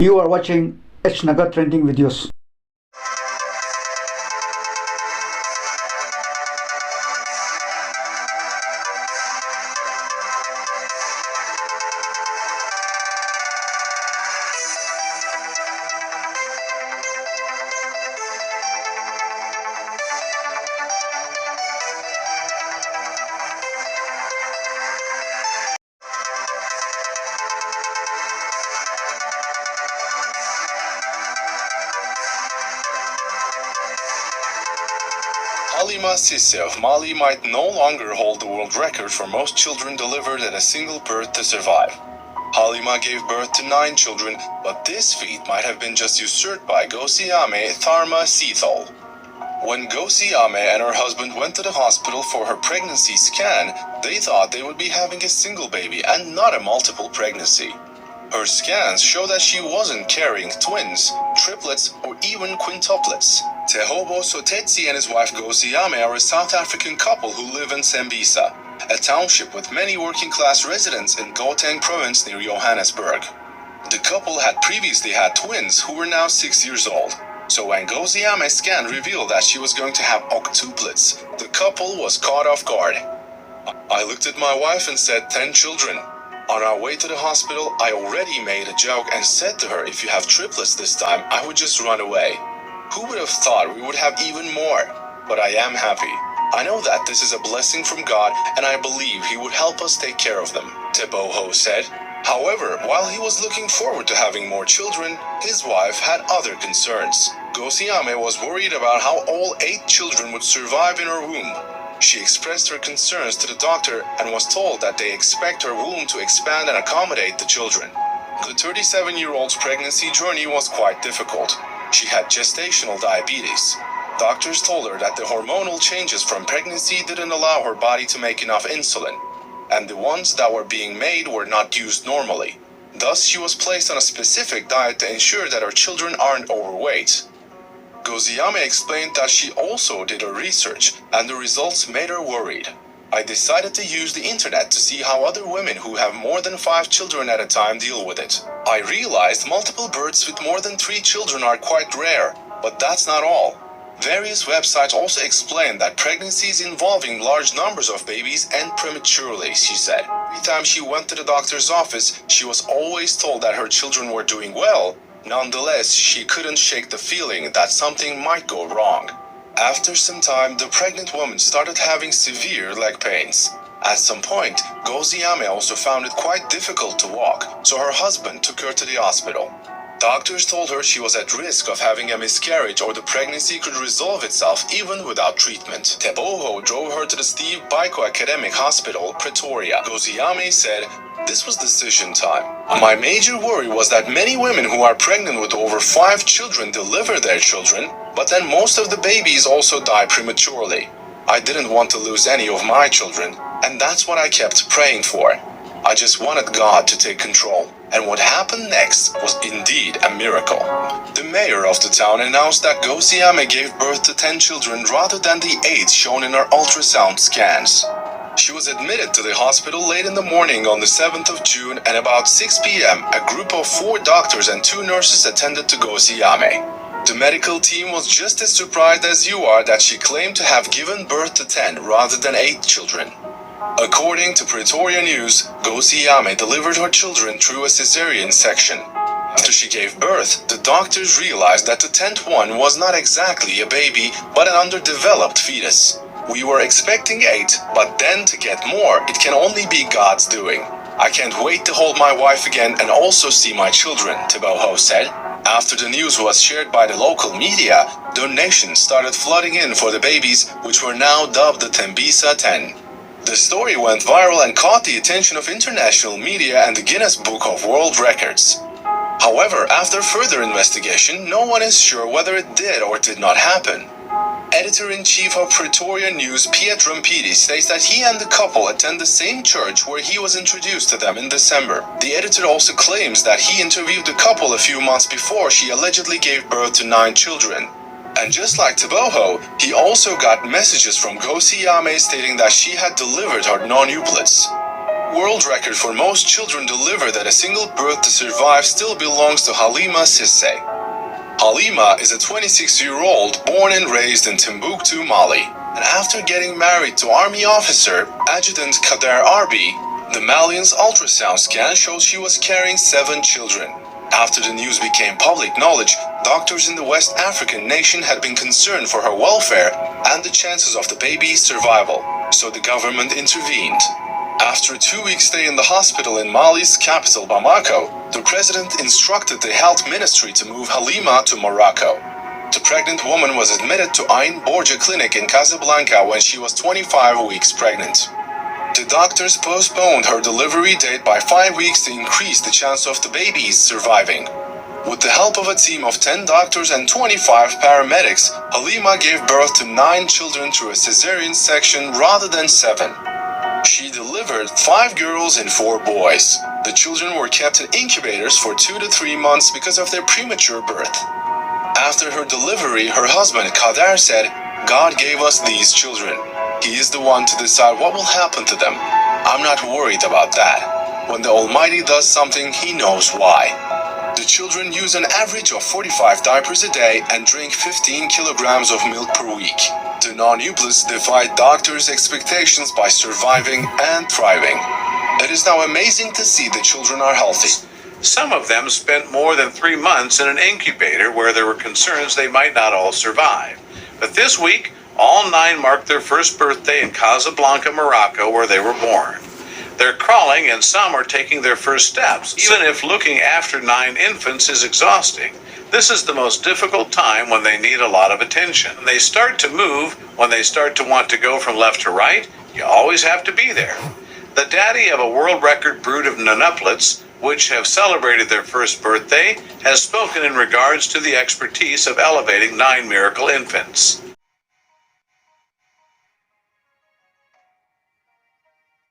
You are watching H Nagar Trending Videos. Halima Sisse of Mali might no longer hold the world record for most children delivered at a single birth to survive. Halima gave birth to 9 children, but this feat might have been just usurped by Gosiame Tharma Sithol. When Gosiame and her husband went to the hospital for her pregnancy scan, they thought they would be having a single baby and not a multiple pregnancy. Her scans show that she wasn't carrying twins, triplets, or even quintuplets. Tehobo Sotetsi and his wife Gosiame are a South African couple who live in Sembisa, a township with many working-class residents in Gauteng province near Johannesburg. The couple had previously had twins who were now 6 years old. So when Gosiame's scan revealed that she was going to have octuplets, the couple was caught off guard. I looked at my wife and said 10 children. On our way to the hospital, I already made a joke and said to her, if you have triplets this time, I would just run away. Who would have thought we would have even more? But I am happy. I know that this is a blessing from God, and I believe He would help us take care of them, Teboho said. However, while he was looking forward to having more children, his wife had other concerns. Gosiame was worried about how all 8 children would survive in her womb. She expressed her concerns to the doctor and was told that they expect her womb to expand and accommodate the children. The 37-year-old's pregnancy journey was quite difficult. She had gestational diabetes. Doctors told her that the hormonal changes from pregnancy didn't allow her body to make enough insulin, and the ones that were being made were not used normally. Thus, she was placed on a specific diet to ensure that her children aren't overweight. Gosiame explained that she also did her research, and the results made her worried. I decided to use the internet to see how other women who have more than 5 children at a time deal with it. I realized multiple births with more than 3 children are quite rare, but that's not all. Various websites also explain that pregnancies involving large numbers of babies end prematurely, she said. Every time she went to the doctor's office, she was always told that her children were doing well. Nonetheless, she couldn't shake the feeling that something might go wrong. After some time, the pregnant woman started having severe leg pains. At some point, Gosiame also found it quite difficult to walk, so her husband took her to the hospital. Doctors told her she was at risk of having a miscarriage or the pregnancy could resolve itself even without treatment. Teboho drove her to the Steve Biko Academic Hospital, Pretoria. Gosiame said, "This was decision time. My major worry was that many women who are pregnant with over 5 children deliver their children, but then most of the babies also die prematurely. I didn't want to lose any of my children, and that's what I kept praying for. I just wanted God to take control." And what happened next was indeed a miracle. The mayor of the town announced that Gosiame gave birth to 10 children rather than the 8 shown in her ultrasound scans. She was admitted to the hospital late in the morning on the 7th of June, and about 6 p.m. a group of 4 doctors and 2 nurses attended to Gosiame. The medical team was just as surprised as you are that she claimed to have given birth to 10 rather than 8 children. According to Pretoria News, Gosiame delivered her children through a cesarean section. After she gave birth, the doctors realized that the 10th one was not exactly a baby, but an underdeveloped fetus. We were expecting 8, but then to get more, it can only be God's doing. I can't wait to hold my wife again and also see my children, Teboho said. After the news was shared by the local media, donations started flooding in for the babies, which were now dubbed the Tembisa 10. The story went viral and caught the attention of international media and the Guinness Book of World Records. However, after further investigation, no one is sure whether it did or did not happen. Editor-in-chief of Pretoria News, Pietro Mpidi, states that he and the couple attend the same church where he was introduced to them in December. The editor also claims that he interviewed the couple a few months before she allegedly gave birth to 9 children. And just like Teboho, he also got messages from Gosiame stating that she had delivered her nonuplets. world record for most children delivered at a single birth to survive still belongs to Halima Cissé. Halima is a 26-year-old born and raised in Timbuktu, Mali. And after getting married to Army officer Adjutant Kader Arbi, the Malian's ultrasound scan showed she was carrying 7 children. After the news became public knowledge, doctors in the West African nation had been concerned for her welfare and the chances of the baby's survival, so the government intervened. After a 2-week stay in the hospital in Mali's capital Bamako, the president instructed the health ministry to move Halima to Morocco. The pregnant woman was admitted to Ain Borja Clinic in Casablanca when she was 25 weeks pregnant. The doctors postponed her delivery date by 5 weeks to increase the chance of the baby's surviving. With the help of a team of 10 doctors and 25 paramedics, Halima gave birth to 9 children through a cesarean section rather than 7. She delivered 5 girls and 4 boys. The children were kept in incubators for 2 to 3 months because of their premature birth. After her delivery, her husband Kader said, "God gave us these children. He is the one to decide what will happen to them. I'm not worried about that. When the Almighty does something, He knows why." The children use an average of 45 diapers a day and drink 15 kilograms of milk per week. The non-nucleus defied doctors' expectations by surviving and thriving. It is now amazing to see the children are healthy. Some of them spent more than 3 months in an incubator where there were concerns they might not all survive. But this week, all 9 marked their first birthday in Casablanca, Morocco, where they were born. They're crawling and some are taking their first steps. Even if looking after 9 infants is exhausting, this is the most difficult time when they need a lot of attention. When they start to move, when they start to want to go from left to right, you always have to be there. The daddy of a world record brood of nonuplets, which have celebrated their first birthday, has spoken in regards to the expertise of elevating 9 miracle infants.